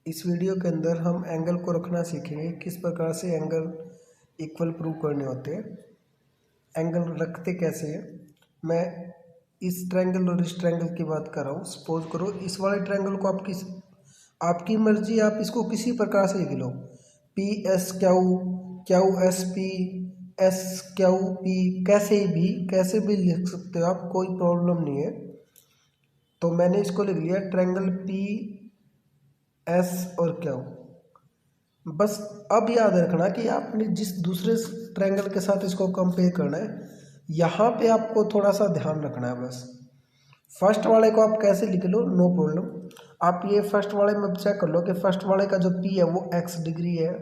इस वीडियो के अंदर हम एंगल को रखना सीखेंगे, किस प्रकार से एंगल इक्वल प्रूव करने होते हैं, एंगल रखते कैसे हैं। मैं इस ट्रायंगल और इस ट्रायंगल की बात कर रहा हूँ। सपोज करो इस वाले ट्रायंगल को आपकी मर्जी, आप इसको किसी प्रकार से लिख लो, P S Q, Q S P, S Q P, कैसे भी लिख सकते हो आप, कोई प्रॉब्लम नहीं है। तो मैंने इसको लिख लिया ट्रायंगल पी एस और क्यू। बस अब याद रखना कि आपने जिस दूसरे ट्रायंगल के साथ इसको कंपेयर करना है, यहाँ पे आपको थोड़ा सा ध्यान रखना है। बस फर्स्ट वाले को आप कैसे लिख लो, नो प्रॉब्लम। आप ये फर्स्ट वाले में चेक कर लो कि फर्स्ट वाले का जो पी है वो एक्स डिग्री है,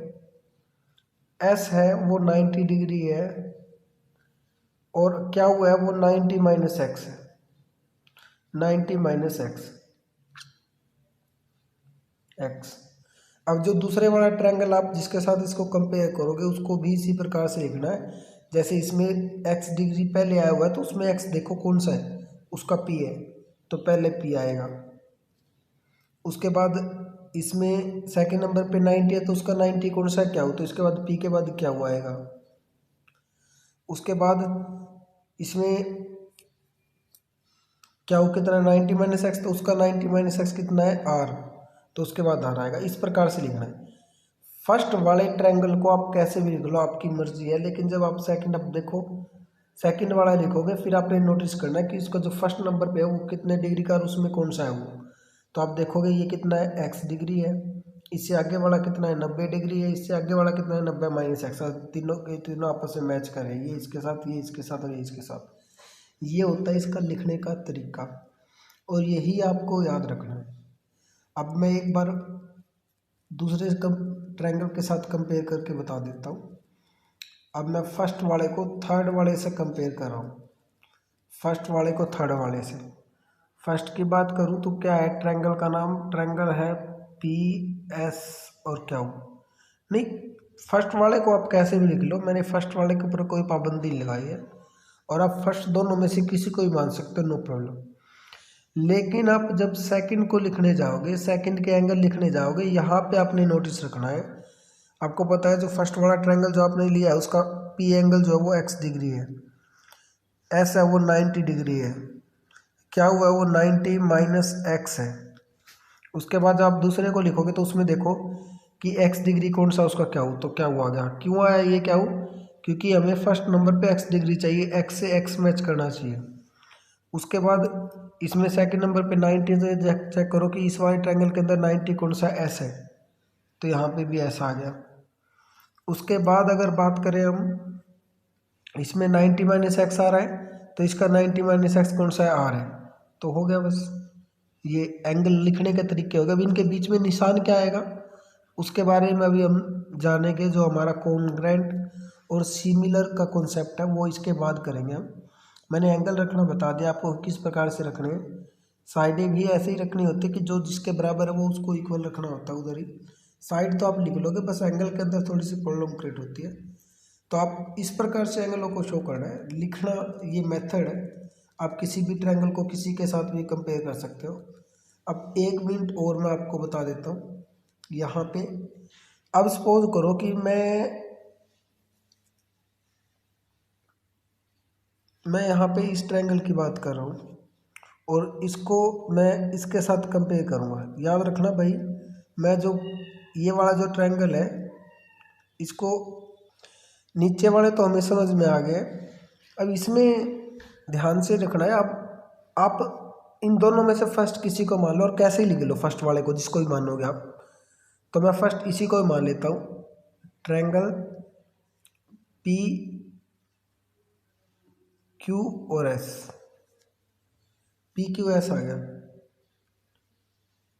एस है वो 90 डिग्री है, और क्या हुआ है वो 90 माइनस एक्स है, 90 माइनस एक्स। अब जो दूसरे वाला ट्रायंगल आप जिसके साथ इसको कंपेयर करोगे उसको भी इसी प्रकार से लिखना है। जैसे इसमें एक्स डिग्री पहले आया हुआ है तो उसमें एक्स देखो कौन सा है, उसका पी है, तो पहले पी आएगा। उसके बाद इसमें सेकंड नंबर पे 90 है तो उसका 90 कौन सा है, क्या हो, तो इसके बाद पी के बाद क्या हुआ आएगा। उसके बाद इसमें क्या हो कितना 90 माइनस एक्स, तो उसका 90 माइनस एक्स कितना है, आर, तो उसके बाद आर आएगा। इस प्रकार से लिखना है। फर्स्ट वाले ट्रायंगल को आप कैसे भी लिख लो, आपकी मर्जी है, लेकिन जब आप सेकंड, अब देखो सेकंड वाला लिखोगे फिर आपने नोटिस करना है कि इसका जो फर्स्ट नंबर पे है वो कितने डिग्री का और उसमें कौन सा है वो। तो आप देखोगे ये कितना है, एक्स डिग्री है, इससे आगे वाला कितना है, 90 डिग्री है, इससे आगे वाला कितना है, 90 माइनस एक्स। तीनों आपस में मैच करें, ये इसके साथ, ये इसके साथ और ये इसके साथ। ये होता है इसका लिखने का तरीका, और यही आपको याद रखना है। अब मैं एक बार दूसरे ट्रायंगल के साथ कंपेयर करके बता देता हूँ। अब मैं फर्स्ट वाले को थर्ड वाले से कंपेयर कर रहा हूँ, फर्स्ट वाले को थर्ड वाले से। फर्स्ट की बात करूँ तो क्या है, ट्रायंगल का नाम, ट्रायंगल है पी एस और क्यू। नहीं, फर्स्ट वाले को आप कैसे भी लिख लो, मैंने फर्स्ट वाले के ऊपर कोई पाबंदी नहीं लगाई है, और आप फर्स्ट दोनों में से किसी को ही मान सकते हो, नो प्रॉब्लम। लेकिन आप जब सेकंड को लिखने जाओगे, सेकंड के एंगल लिखने जाओगे, यहाँ पे आपने नोटिस रखना है। आपको पता है जो फर्स्ट वाला ट्रायंगल जो आपने लिया है उसका पी एंगल जो है वो एक्स डिग्री है, एस है वो 90 डिग्री है, क्या हुआ है वो 90 माइनस एक्स है। उसके बाद जब आप दूसरे को लिखोगे तो उसमें देखो कि एक्स डिग्री कौन सा, उसका क्या हो, तो क्या हुआ गया, क्यों आया ये, क्या हो, क्योंकि हमें फर्स्ट नंबर पे एक्स डिग्री चाहिए, एक्स से एक्स मैच करना चाहिए। उसके बाद इसमें सेकंड नंबर पे 90 से चेक करो कि इस वाले ट्रायंगल के अंदर 90 कौन सा एस है, तो यहाँ पे भी एस आ गया। उसके बाद अगर बात करें हम, इसमें 90 माइनस एक्स आ रहा है तो इसका 90 माइनस एक्स कौन सा है, आर है, तो हो गया। बस ये एंगल लिखने के तरीके हो गए। अभी इनके बीच में निशान क्या आएगा उसके बारे में अभी हम जानेंगे। जो हमारा कॉन्ग्रुएंट और सिमिलर का कॉन्सेप्ट है वो इसके बाद करेंगे हम। मैंने एंगल रखना बता दिया आपको किस प्रकार से रखने हैं। साइडें भी ऐसे ही रखनी होती है कि जो जिसके बराबर है वो उसको इक्वल रखना होता है उधर ही। साइड तो आप लिख लोगे, बस एंगल के अंदर थोड़ी सी प्रॉब्लम क्रिएट होती है। तो आप इस प्रकार से एंगलों को शो करना है, लिखना ये मेथड है। आप किसी भी ट्रायंगल को किसी के साथ भी कंपेयर कर सकते हो। अब 1 मिनट और मैं आपको बता देता हूँ यहाँ पे। अब सपोज करो कि मैं यहाँ पे इस ट्रायंगल की बात कर रहा हूँ और इसको मैं इसके साथ कंपेयर करूँगा। याद रखना भाई, मैं जो ये वाला जो ट्रायंगल है इसको, नीचे वाले तो हमें समझ में आ गए, अब इसमें ध्यान से रखना है। आप इन दोनों में से फर्स्ट किसी को मान लो और कैसे ही लिख लो फर्स्ट वाले को, जिसको ही मानोगे आप। तो मैं फर्स्ट इसी को ही मान लेता हूँ, ट्रायंगल पी क्यू और एस, पी क्यू एस आ गया।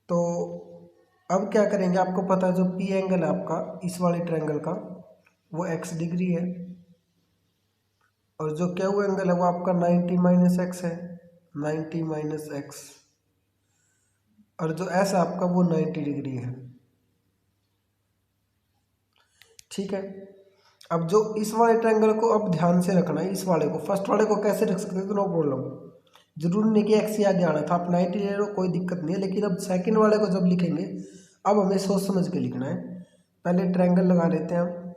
तो अब क्या करेंगे, आपको पता है जो पी एंगल है आपका इस वाले ट्रायंगल का वो एक्स डिग्री है, और जो क्यू एंगल है वो आपका 90 माइनस एक्स है, 90 माइनस एक्स, और जो एस है आपका वो 90 डिग्री है। ठीक है। अब जो इस वाले ट्रायंगल को अब ध्यान से रखना है, इस वाले को, फर्स्ट वाले को कैसे रख सकते थे, तो नो प्रॉब्लम, जरूरी नहीं कि एक्स ही आगे आना था, आप 90 ले लो कोई दिक्कत नहीं है। लेकिन अब सेकंड वाले को जब लिखेंगे, अब हमें सोच समझ के लिखना है। पहले ट्रायंगल लगा लेते हैं हम।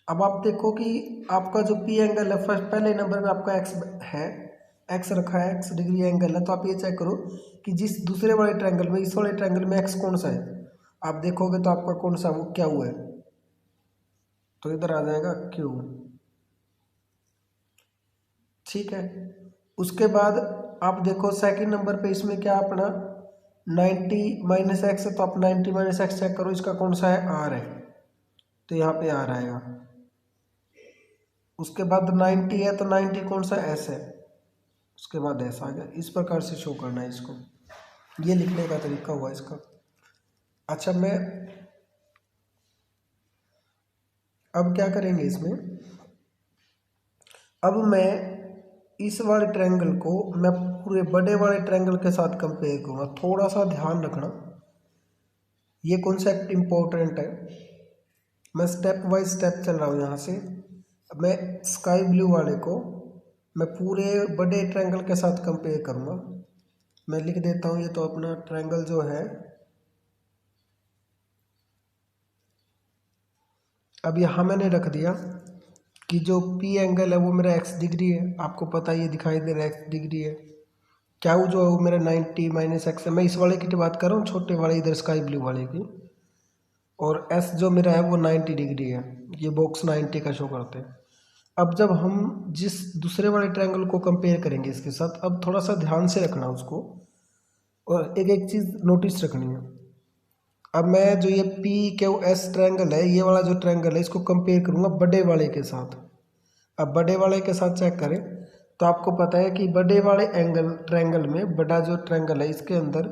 अब आप देखो कि आपका जो पी एंगल है, फर्स्ट पहले नंबर में आपका एक्स है, एक्स रखा है, एक्स डिग्री एंगल है। तो आप ये चेक करो कि जिस दूसरे वाले ट्रायंगल में, इस वाले ट्रायंगल में एक्स कौन सा है। आप देखोगे तो आपका कौन सा, वो क्या हुआ है, तो इधर आ जाएगा क्यू। ठीक है। उसके बाद आप देखो सेकंड नंबर पे, इसमें क्या अपना 90 माइनस एक्स है, तो आप 90 माइनस एक्स चेक करो, इसका कौन सा है, आर है, तो यहाँ पे आर आएगा। उसके बाद 90 है, तो 90 कौन सा, एस है, उसके बाद एस आ गया। इस प्रकार से शो करना है इसको, ये लिखने का तरीका हुआ इसका। अच्छा, मैं अब क्या करेंगे इसमें, अब मैं इस वाले ट्रायंगल को मैं पूरे बड़े वाले ट्रायंगल के साथ कंपेयर करूँगा। थोड़ा सा ध्यान रखना, ये कॉन्सेप्ट इम्पोर्टेंट है। मैं स्टेप बाय स्टेप चल रहा हूँ यहाँ से। मैं स्काई ब्लू वाले को मैं पूरे बड़े ट्रायंगल के साथ कंपेयर करूँगा। मैं लिख देता हूँ, ये तो अपना ट्रायंगल जो है, अब यहाँ मैंने रख दिया कि जो पी एंगल है वो मेरा एक्स डिग्री है। आपको पता है, ये दिखाई दे रहा है एक्स डिग्री है। क्या वो जो मेरा 90 माइनस एक्स है, मैं इस वाले की बात कर रहा हूँ, छोटे वाले इधर स्काई ब्लू वाले की। और एस जो मेरा है वो 90 डिग्री है, ये बॉक्स 90 का शो करते हैं। अब जब हम जिस दूसरे वाले ट्रायंगल को कंपेयर करेंगे इसके साथ, अब थोड़ा सा ध्यान से रखना उसको, और एक एक चीज़ नोटिस रखनी है। अब मैं जो ये पी क्यू एस ट्रायंगल है, ये वाला जो ट्रायंगल है, इसको कंपेयर करूँगा बड़े वाले के साथ। अब बड़े वाले के साथ चेक करें तो आपको पता है कि बड़े वाले ट्रायंगल में, बड़ा जो ट्रायंगल है इसके अंदर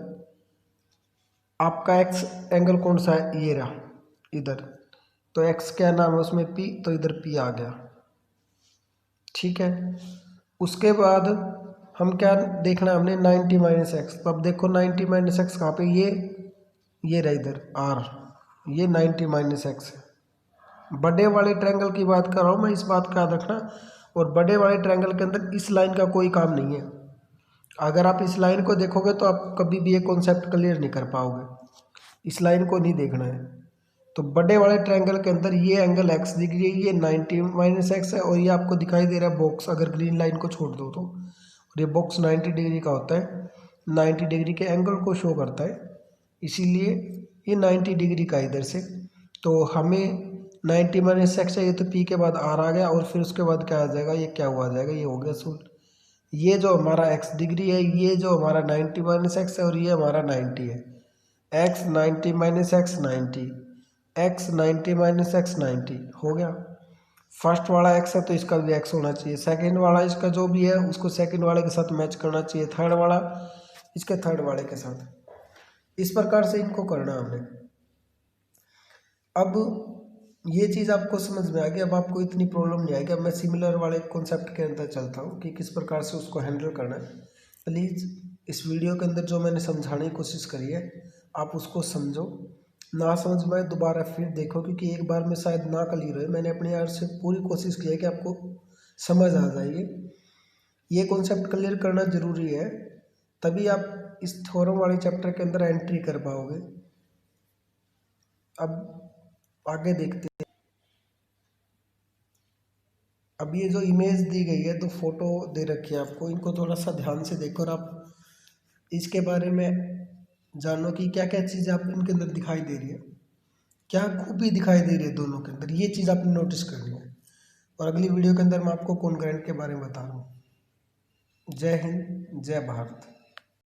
आपका एक्स एंगल कौन सा है, ये रहा इधर। तो एक्स क्या नाम है उसमें, पी, तो इधर पी आ गया। ठीक है। उसके बाद हम क्या देखना है हमने, 90 माइनस एक्स। तो अब देखो 90 माइनस एक्स कहाँ पे, ये रहा इधर आर, ये 90 माइनस एक्स है। बड़े वाले ट्रायंगल की बात कर रहा हूँ मैं, इस बात का याद रखना। और बड़े वाले ट्रायंगल के अंदर इस लाइन का कोई काम नहीं है। अगर आप इस लाइन को देखोगे तो आप कभी भी ये कॉन्सेप्ट क्लियर नहीं कर पाओगे, इस लाइन को नहीं देखना है। तो बड़े वाले ट्रायंगल के अंदर ये एंगल एक्स डिग्री है, ये 90 माइनस एक्स है, और ये आपको दिखाई दे रहा है बॉक्स, अगर ग्रीन लाइन को छोड़ दो तो। और ये बॉक्स 90 डिग्री का होता है, 90 डिग्री के एंगल को शो करता है, इसीलिए ये 90 डिग्री का इधर से। तो हमें 90 माइनस एक्स चाहिए, तो पी के बाद आर आ गया, और फिर उसके बाद क्या आ जाएगा, ये क्या हुआ जाएगा, ये हो गया सोल्व। ये जो हमारा एक्स डिग्री है, ये जो हमारा 90 माइनस एक्स है, और ये हमारा 90 है। X 90 minus x 90, x 90 minus x 90 हो गया। फर्स्ट वाला एक्स है तो इसका भी एक्स होना चाहिए, सेकंड वाला इसका जो भी है उसको सेकंड वाले के साथ मैच करना चाहिए, थर्ड वाला इसके थर्ड वाले के साथ। इस प्रकार से इनको करना हमने। अब ये चीज़ आपको समझ में आ गई, अब आपको इतनी प्रॉब्लम नहीं आएगी। अब मैं सिमिलर वाले कॉन्सेप्ट के अंदर चलता हूँ कि किस प्रकार से उसको हैंडल करना है। प्लीज़ इस वीडियो के अंदर जो मैंने समझाने की कोशिश करी है, आप उसको समझो। ना समझ में दोबारा फिर देखो, क्योंकि एक बार में शायद ना क्लियर हो। मैंने अपने यार से पूरी कोशिश की है कि आपको समझ आ जाए। ये कॉन्सेप्ट क्लियर करना ज़रूरी है, तभी आप इस थ्योरम वाले चैप्टर के अंदर एंट्री कर पाओगे। अब आगे देखते हैं। अब ये जो इमेज दी गई है, तो फोटो दे रखी है आपको, इनको थोड़ा सा ध्यान से देखो और आप इसके बारे में जानो कि क्या क्या चीज़ें आप इनके अंदर दिखाई दे रही है, क्या खूबी दिखाई दे रही है दोनों के अंदर। ये चीज़ आपने नोटिस करनी है। और अगली वीडियो के अंदर मैं आपको कॉन्करेंट के बारे में बता रहा हूँ। जय हिंद, जय भारत।